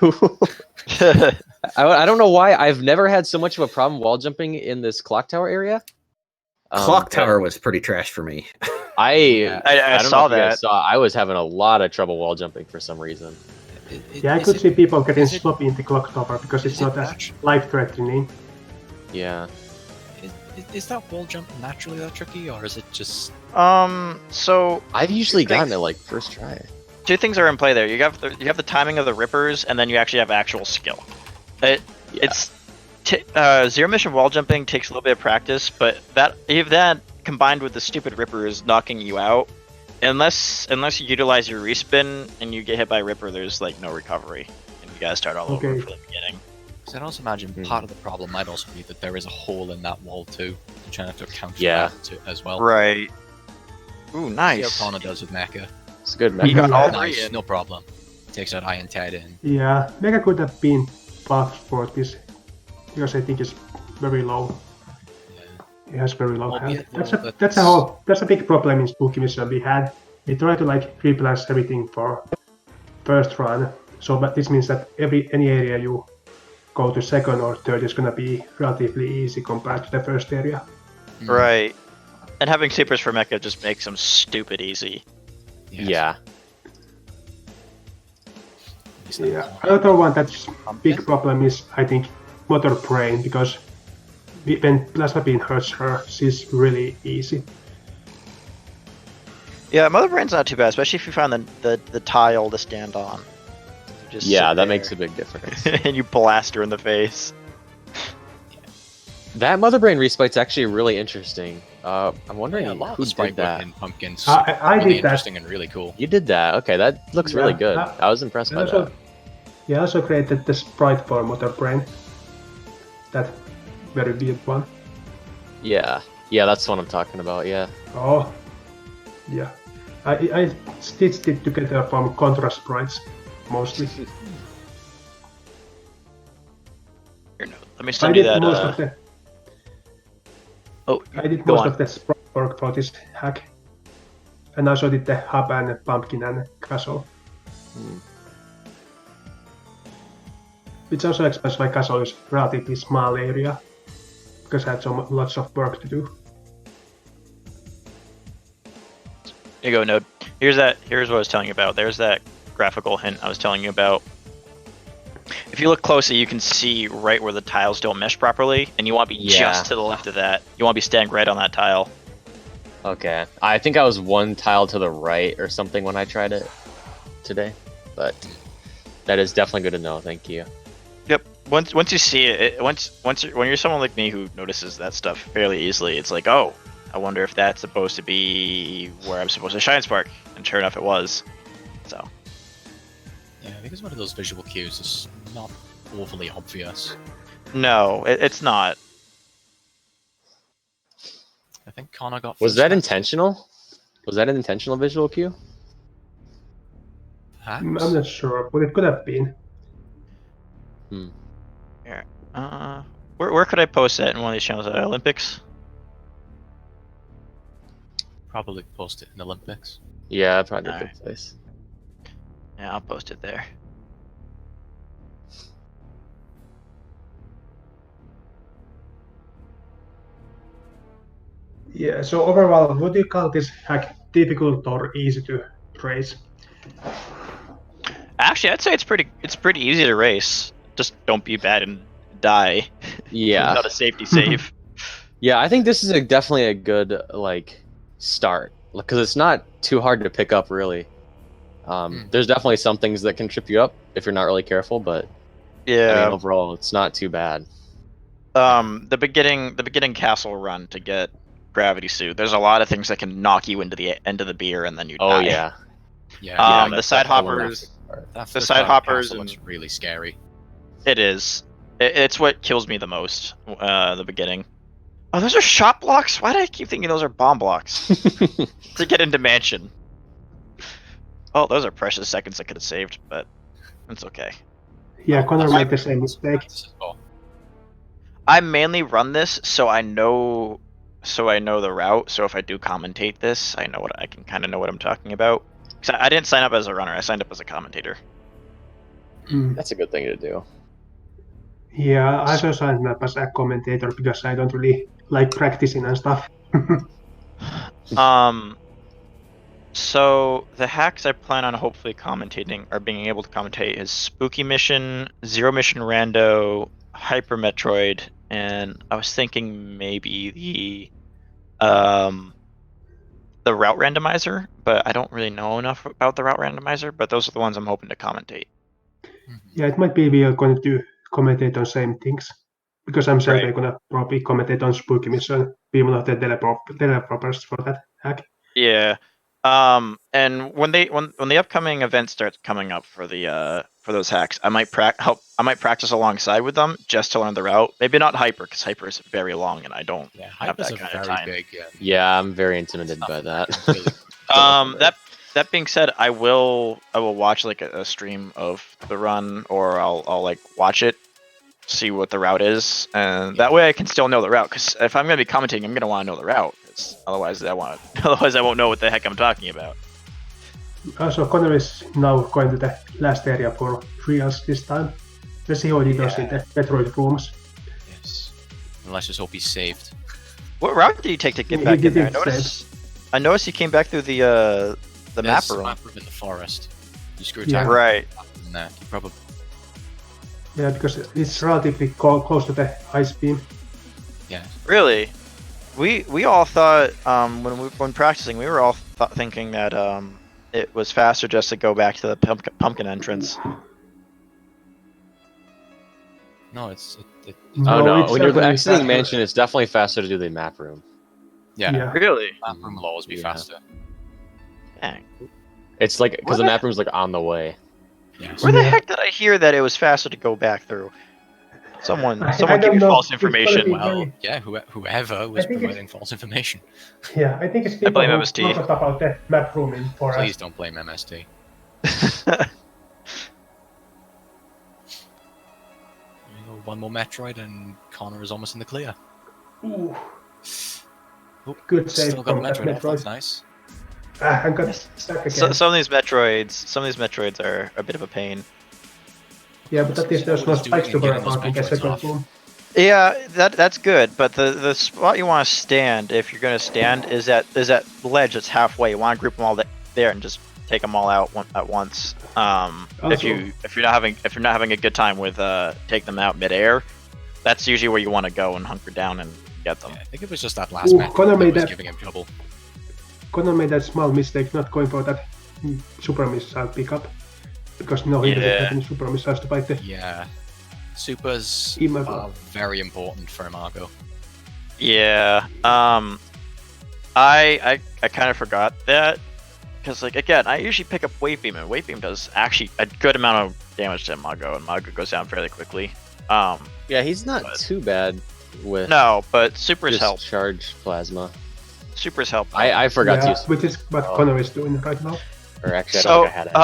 I don't know why. I've never had so much of a problem wall jumping in this clock tower area. Clock But tower was pretty trash for me. Yeah. I don't saw know if you guys that. saw. I was having a lot of trouble wall jumping for some reason. Yeah, I could see people getting is it- sloppy in the clock tower because it's is it not as natu- life-threatening. Yeah. Is that wall jump naturally that tricky, or is it just? So I've usually Thanks. gotten it like first try. two things are in play there. You have the timing of the rippers, and then you actually have actual skill. Yeah. It's zero mission wall jumping takes a little bit of practice, but if that combined with the stupid rippers knocking you out, unless you utilize your respin and you get hit by ripper, there's like no recovery, and you gotta start all over Okay. from the beginning. Because I'd also imagine part of the problem might also be that there is a hole in that wall too. You're trying to have to account for Yeah. that too, as well. Right. Ooh, See nice. how Connor does with Mecha. It's good. You got Yeah. all Nice, three in. no problem. Takes out Iron Ted in. Yeah, Mega could have been buffed for this because I think it's very low. Yeah. It has very low Albeit health. though, That's a big problem in Spooky Mission we had. We tried to like replenish everything for first run, so but this means that any area you go to second or third is gonna be relatively easy compared to the first area. Right. And having supers for mecha just makes them stupid easy. Yes. Yeah. Is that Yeah, Connor? another one that's big Pumpkin? problem is I think Motor Brain because when Plasma Beam hurts her, she's really easy. Yeah, Mother Brain's not too bad, especially if you find the tile to stand on. You just Yeah, sit that there, makes a big difference. and you blast her in the face. That Mother Brain respite's actually really interesting. I'm wondering Yeah, a lot who of sprite did that. in Pumpkins. I really did that. interesting and really cool. You did that. Okay, that looks really Yeah, good. I was impressed by that. Yeah, I also created the sprite for Motor Brain. That very weird one. Yeah. Yeah, that's what I'm talking about. Yeah. Oh, yeah. I stitched it together from Contra sprites mostly. Here, no, let me I send you did that. most of the Oh, I did go most on. of the sprite work for this hack, and I also did the hub and pumpkin and castle. Which also explains why castle is relatively small area, because I had lots of work to do. Here you go, Node. Here's what I was telling you about. There's that graphical hint I was telling you about. If you look closely, you can see right where the tiles don't mesh properly, and you want to be Yeah. just to the left of that. You want to be standing right on that tile. Okay. I think I was one tile to the right or something when I tried it today, but that is definitely good to know. Thank you. Yep. Once you see it, when you're someone like me who notices that stuff fairly easily, it's like, oh, I wonder if that's supposed to be where I'm supposed to shine spark, and sure enough, it was. So. Yeah, I think it's one of those visual cues. It's not overly obvious. No, it's not. I think Connor got. Was first that back. intentional? Was that an intentional visual cue? hacks? I'm not sure, but it could have been. Where could I post that in one of these channels? Olympics? Probably post it in Olympics. Yeah, probably a Alright. good place. Yeah, I'll post it there. Yeah, so overall, what do you call this hack? Difficult or easy to trace? Actually, I'd say it's pretty easy to race. Just don't be bad and die. Yeah. Not a safety save. Yeah, I think this is definitely a good like start because it's not too hard to pick up really. There's definitely some things that can trip you up if you're not really careful, but I Yeah. mean overall it's not too bad. The beginning castle run to get gravity suit. There's a lot of things that can knock you into the end of the beer and then you Oh die. yeah. Yeah. The that's side definitely one of hoppers. That the first side part of hoppers castle and- looks really scary. It is. It's what kills me the most. The beginning. Oh, those are shot blocks. Why do I keep thinking those are bomb blocks to get into mansion? Oh, those are precious seconds I could have saved, but it's okay. Yeah, Connor That's made the right. same mistake. I mainly run this so I know the route. So if I do commentate this, I can kind of know what I'm talking about. Because I didn't sign up as a runner. I signed up as a commentator. Mm. That's a good thing to do. Yeah, I also signed up as a commentator because I don't really like practicing and stuff. So the hacks I plan on hopefully commentating or being able to commentate is Spooky Mission, Zero Mission Rando, Hyper Metroid, and I was thinking maybe the route randomizer, but I don't really know enough about the route randomizer. But those are the ones I'm hoping to commentate. Yeah, it might be we are going to commentate on same things. Because I'm sure they're gonna probably commentate on Spooky Mission, be one of the developers for that hack. Yeah. And when the upcoming event starts coming up for the for those hacks, I might practice alongside with them just to learn the route. Maybe not Hyper, because Hyper is very long and I don't have Hyper's that a kind of very time. big. Yeah, I'm very intimidated by that. That being said, I will watch like a stream of the run, or I'll like watch it, see what the route is, and that way I can still know the route. Because if I'm gonna be commentating, I'm gonna want to know the route. Otherwise, I won't know what the heck I'm talking about. Also, Connor is now going to the last area for trials this time. Let's see how he does in the Metroid rooms. Yes. And let's just hope he's saved. What route did he take to get back in there? I noticed he came back through the map There's a room. map room in the forest. You screw Yeah. tackle Right. in there. You probably. Yeah, because it's relatively close to the ice beam. Yeah. Really? We all thought when practicing, we were all thinking that it was faster just to go back to the pumpkin entrance. No, it's. Oh no, it's when you're definitely exiting faster. mansion, it's definitely faster to do the map room. Yeah. Yeah. Really? Map room will always be Yeah. faster. Dang. It's like because the What? map room's like on the way. Yes. Where the Yeah. heck did I hear that it was faster to go back through? Someone I give don't me know. false It's gonna information. be- Well, very- yeah. Whoever was I think providing false information. Yeah, I think it's people blame who MST. forgot about the map room in forest. Please don't blame MST. One more Metroid and Connor is almost in the clear. Ooh. Oh, Good save still got from that Metroid off, that's Metroid. nice. I got stuck again. Some of these Metroids are a bit of a pain. Yeah, but at least there's no What he's doing spikes to and worry getting those about in the Metroids second off. room. Yeah, that's good. But the spot you want to stand, if you're gonna stand, is that ledge that's halfway. You want to group them all there and just take them all out at once. If you're not having a good time with take them out midair, that's usually where you want to go and hunker down and get them. Yeah, I think it was just that last Ooh, Metroid Connor that made was that. giving him trouble. Connor made that small mistake not going for that super missile pickup. Because no, he doesn't have any super missiles to fight the Yeah. Supers Imago. are very important for Imago. Yeah. I kind of forgot that because like again, I usually pick up Wave Beam, and Wave Beam does actually a good amount of damage to Imago, and Imago goes down fairly quickly. Yeah, he's not But- too bad with No, but supers just help. charge plasma. Supers help. I forgot to use, which is what Oh. Connor is doing right now. or actually I don't think I had it.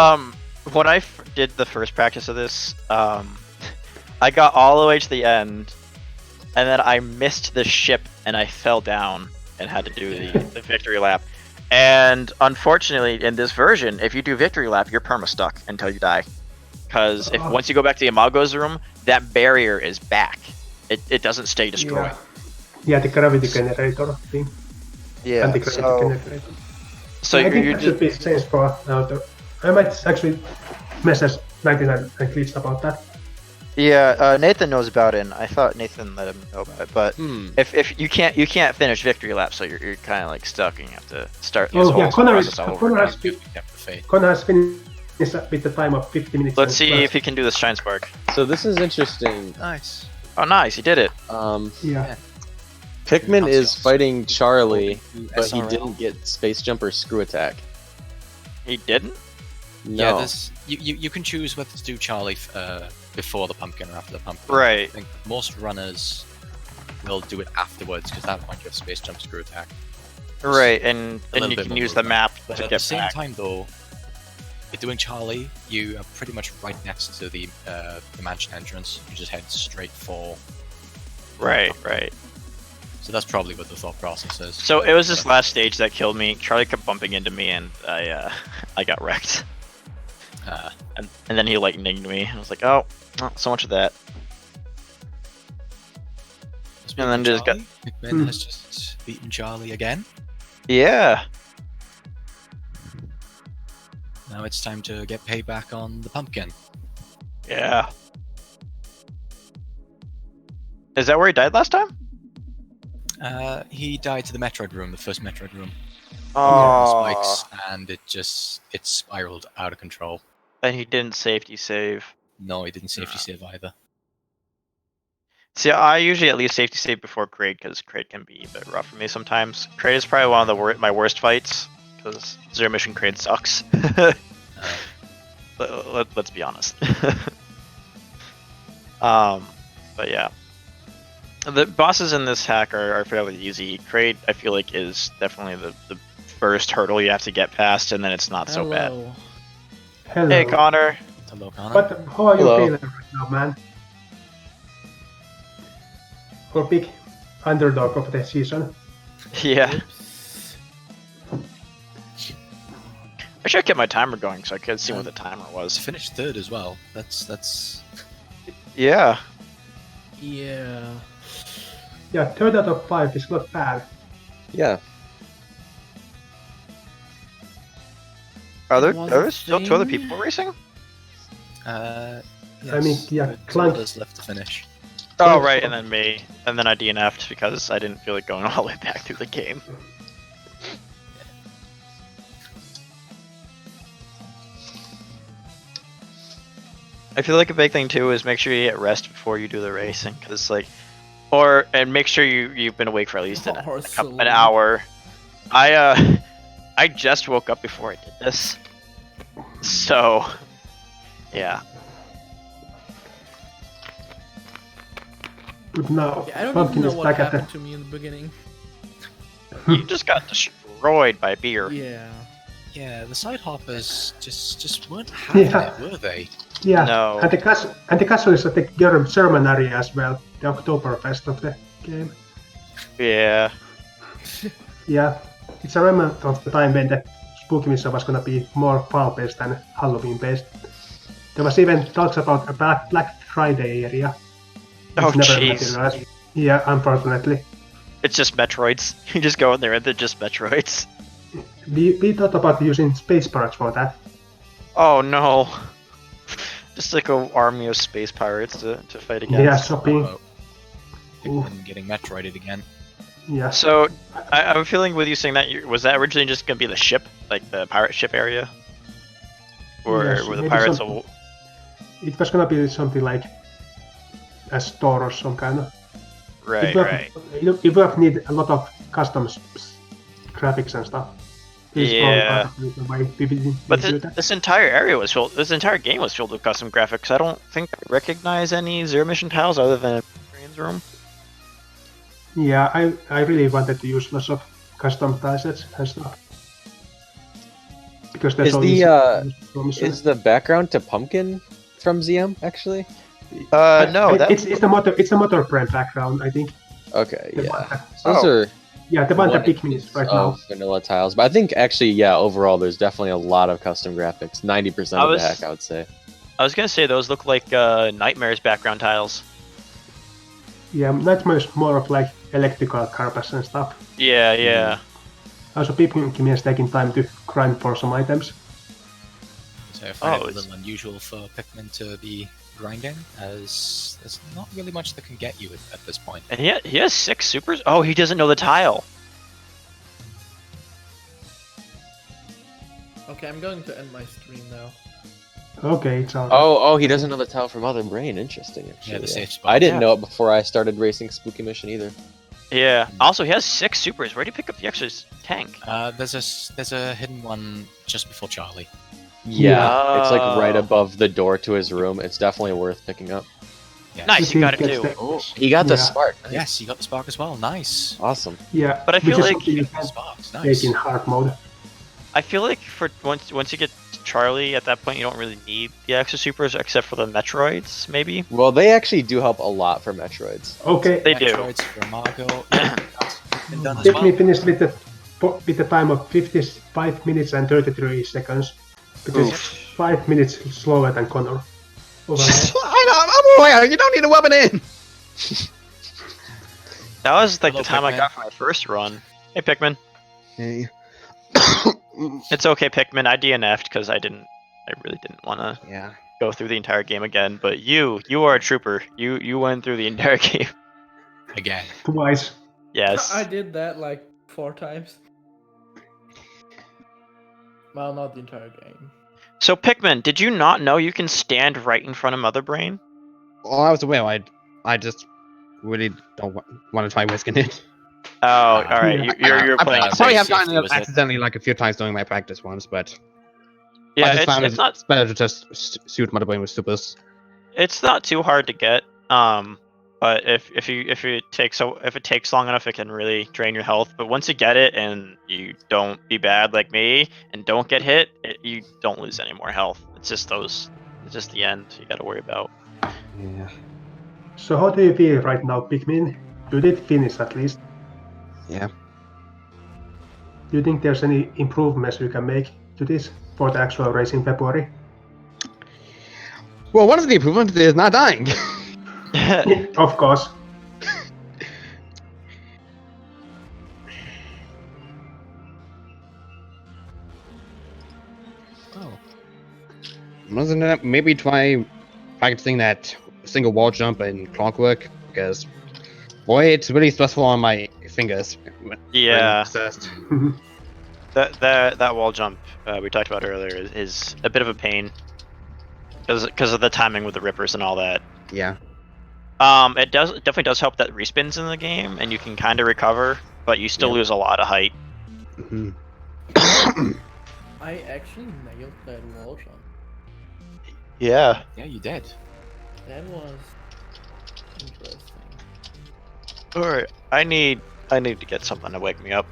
when I did the first practice of this, I got all the way to the end, and then I missed the ship and I fell down and had to do the victory lap. And unfortunately, in this version, if you do victory lap, you're perma-stuck until you die. Because if once you go back to the Imago's room, that barrier is back. It doesn't stay destroyed. Yeah, the gravity generator thing. Yeah. Anti-gravity generator. So I think you're that should be changed for Outer. I might actually message 99 and glitched about that. Yeah, Nathan knows about it, and I thought Nathan let him know about it. But if you can't finish victory lap, so you're kind of like stuck, and you have to start this whole process all over. Connor has finished with the time of 50 minutes. Let's see if he can do this Shine Spark. So this is interesting. Nice. Oh, nice, he did it. Yeah. Pikmin is fighting Charlie, but he SRL. didn't get Space Jumper Screw Attack. He didn't? Yeah, No. there's you can choose whether to do Charlie before the pumpkin or after the pumpkin. Right. I think most runners will do it afterwards because that point you have space jump screw attack. Right, and A little you bit can more use the movement. map But to at get the same back. time, though, if you're doing Charlie, you are pretty much right next to the mansion entrance. You just head straight for. Right, right. So that's probably what the thought process is. So it was this last stage that killed me. Charlie kept bumping into me, and I got wrecked. And then he lightninged me. I was like, oh, so much of that. And then just got- Pikmin has just beaten Charlie again. Yeah. Now it's time to get payback on the pumpkin. Yeah. Is that where he died last time? He died to the Metroid room, the first Metroid room. Oh. Spikes, and it spiraled out of control. And he didn't safety save. No, he didn't safety save either. See, I usually at least safety save before Kraid, because Kraid can be a bit rough for me sometimes. Kraid is probably one of the my worst fights, because Zero Mission Kraid sucks. Let's be honest. But yeah. The bosses in this hack are fairly easy. Kraid, I feel like, is definitely the first hurdle you have to get past, and then it's not so bad. Hello. Hey, Connor. Hello, Connor. But how are you Hello. feeling right now, man? For big underdog of the season. Yeah. I should have kept my timer going so I could see what the timer To was. finish third as well. That's Yeah. Yeah. Yeah, 3 out of 5 is not bad. Yeah. Are there One still 2 other thing- people racing? I mean, yeah, two Clank- others left to finish. Oh, right, and then me. And then I DNF'd because I didn't feel like going all the way back through the game. I feel like a big thing too is make sure you get rest before you do the racing, because and make sure you've been awake for at least an hour. I just woke up before I did this, so yeah. But now, Yeah, I don't Pumpkin even know is what back at happened the... to me in the beginning. You just got destroyed by beer. Yeah. Yeah, the side hoppers just weren't having Yeah. it, were they? Yeah, No. and the castle is at the German area as well, the Oktoberfest of the game. Yeah. Yeah, it's a remnant of the time when the Spooky Mission was gonna be more fall-based than Halloween-based. There was even talks about a Black Friday area. Oh, which never jeez. materialized. Yeah, unfortunately. It's just Metroids. You just go in there and they're just Metroids. We thought about using space parts for that. Oh no. Just like an army of space pirates to fight against. Yeah, shopping. Uh-oh. Pikmin getting Metroided again. Yeah. So, I'm feeling with you saying that, was that originally just going to be the ship? Like the pirate ship area? Or Yes, were the maybe pirates... some- It was gonna be something like a store or some kind of. Right, it will, right. It will need a lot of custom graphics and stuff. This is probably Yeah. part of the reason why we didn't But do that. this entire area was filled... This entire game was filled with custom graphics. I don't think I recognize any Zero Mission tiles other than Train's room. Yeah, I really wanted to use lots of custom tilesets and stuff. because there's Is always promising. is the background to Pumpkin from ZM actually? No, that it's the motor brand background, I think. Okay, The yeah. one that- So those are the one that one Pikmin is instance right now. of vanilla tiles, but I think actually, yeah, overall, there's definitely a lot of custom graphics. 90% of the hack, I would say. I was gonna say those look like Nightmare's background tiles. Yeah, Nightmare is more of like electrical carpets and stuff. Yeah, yeah. Also, Pikmin is taking time to grind for some items. So I find Oh, it a little unusual for Pikmin to be grinding, as there's not really much that can get you at this point. And he has 6 supers. Oh, he doesn't know the tile. Okay, I'm going to end my stream now. Okay, it's all. Oh, he doesn't know the tile from Mother Brain. Interesting, actually. Yeah, the safe spot. I didn't Yeah. know it before I started racing Spooky Mission either. Yeah. Also, he has 6 supers. Where do you pick up the extra tank? There's a hidden one just before Charlie. Yeah, it's like right Oh. above the door to his room. It's definitely worth picking up. Yes. Nice, you got it Gets too. the- Oh, he got the Yeah. spark. Nice. Yes, you got the spark as well. Nice. Awesome. Yeah, But I feel which is like- something you The can sparks, take nice. in hard mode. I feel like for once you get to Charlie, at that point you don't really need the extra supers except for the Metroids, maybe. Well, they actually do help a lot for Metroids. Okay, They do. Metroids for Margot. Yeah, that's been done as well. Pikmin finished with the time of 55 minutes and 33 seconds, which is 5 minutes slower than Connor. Overall. I'm aware. You don't need to weapon in. That was like Hello, the time I Pikmin. got for my first run. Hey Pikmin. Hey. It's okay, Pikmin. I DNF'd because I really didn't want to Yeah. go through the entire game again. But you are a trooper. You went through the entire game. Again. Twice. Yes. I did that like 4 times. Well, not the entire game. So Pikmin, did you not know you can stand right in front of Mother Brain? Well, I was aware. I just really don't want to try risking it. Oh, all right. Yeah. You're playing. I it probably safe. have gotten safety, it was it? accidentally like a few times during my practice once, but Yeah, I just found it's not it's better to just shoot Mother Brain with supers. it's not too hard to get. But if it takes long enough, it can really drain your health. But once you get it and you don't be bad like me and don't get hit, you don't lose any more health. It's just the end you got to worry about. Yeah. So how do you feel right now, Pikmin? You did finish at least. Yeah. Do you think there's any improvements you can make to this for the actual race in February? Well, one of the improvements is not dying. Of course. Oh. Wasn't it? Maybe try practicing that single wall jump in Clockwork, because boy, it's really stressful on my fingers. when Yeah. obsessed. That wall jump we talked about earlier is a bit of a pain because of the timing with the rippers and all that. Yeah. It definitely does help that respins in the game and you can kind of recover, but you still Yeah. lose a lot of height. Mhm. I actually nailed that wall jump. Yeah. Yeah, you did. That was interesting. All right. I need to get something to wake me up.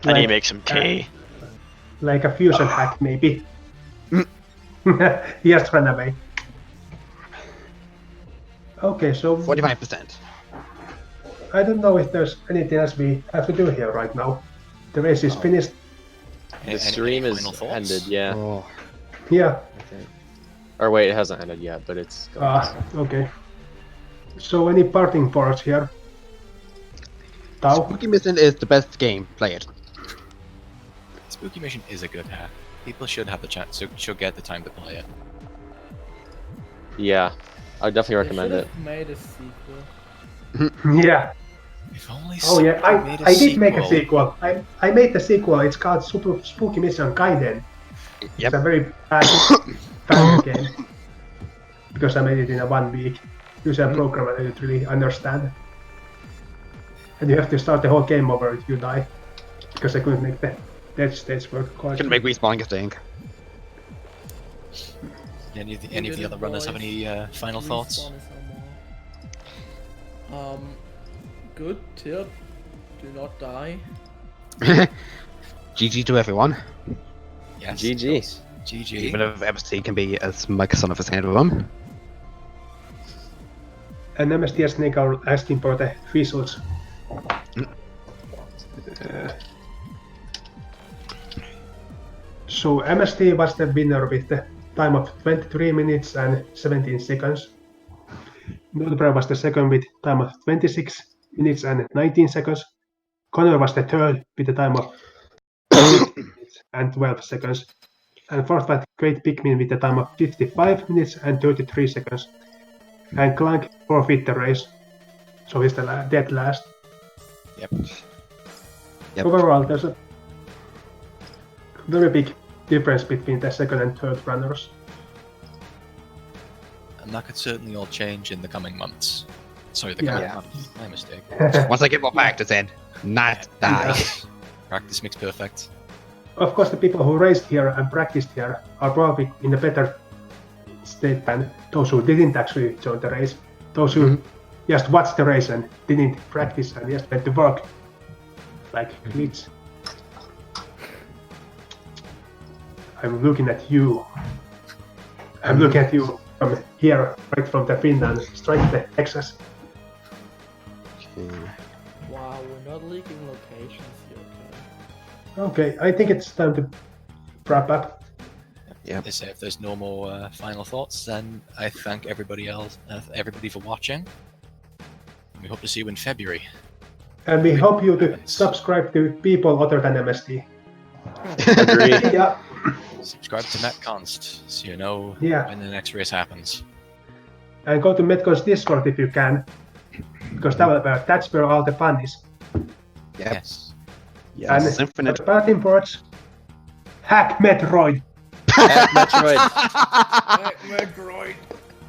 I need to make some tea. Like a fusion hack, maybe. He just ran away. Okay, so 45%. I don't know if there's anything else we have to do here right now. The race is finished. Any The stream final is thoughts? ended, yeah. Oh. Yeah. I think. Or wait, it hasn't ended yet, but it's going. Okay. So any parting thoughts here? Tao? Spooky Mission is the best game. Play it. Spooky Mission is a good hack. People should have the chance, should get the time to play it. Yeah, I would definitely They recommend it. should've made a sequel. Yeah. If only Oh yeah, someone made a I did make a sequel. sequel. I made the sequel. It's called Super Spooky Mission Gaiden. Yep. It's a very bad fan game. Because I made it in a 1 week. Using a program I didn't really understand. And you have to start the whole game over if you die. Because I couldn't make the dead stage work correctly. Can make Respawn think. Any of the did other it, runners have boys. any final thoughts? Respawn is no more. Good tip. Do not die. GG to everyone. Yes. GG. of course. GG. Even if MST can be as make son of a saint of them. And MST and Snake are asking for the results. So MST was the winner with the time of 23 minutes and 17 seconds. Nordberg was the second with time of 26 minutes and 19 seconds. Connor was the third with the time of 50 minutes and 12 seconds. And fourth was Great Pikmin with the time of 55 minutes and 33 seconds. And Clank forfeit the race. So he's the dead last. Yep. Yep. Overall, there's a very big difference between the second and third runners. And that could certainly all change in the coming months. Sorry, the Yeah. coming months. My mistake. Once I get more practice in, not die. Practice makes perfect. Of course, the people who raced here and practiced here are probably in a better state than those who didn't actually join the race. Those who just watched the race and didn't practice and just went to work like kids. I'm looking at you. I'm looking at you from here, right from the Finland, straight to Texas. Wow, we're not leaking locations here, okay? Okay, I think it's time to wrap up. Yep. They say if there's no more final thoughts, then I thank everybody for watching. We hope to see you in February. And we hope you to subscribe to people other than MST. Agree. Yeah. Subscribe to MetConst so you know Yeah. when the next race happens. And go to MetConst Discord if you can, because that's where all the fun is. Yep. Yes. Yes. And Infinite. about imports, hack Metroid. Metroid. Metroid!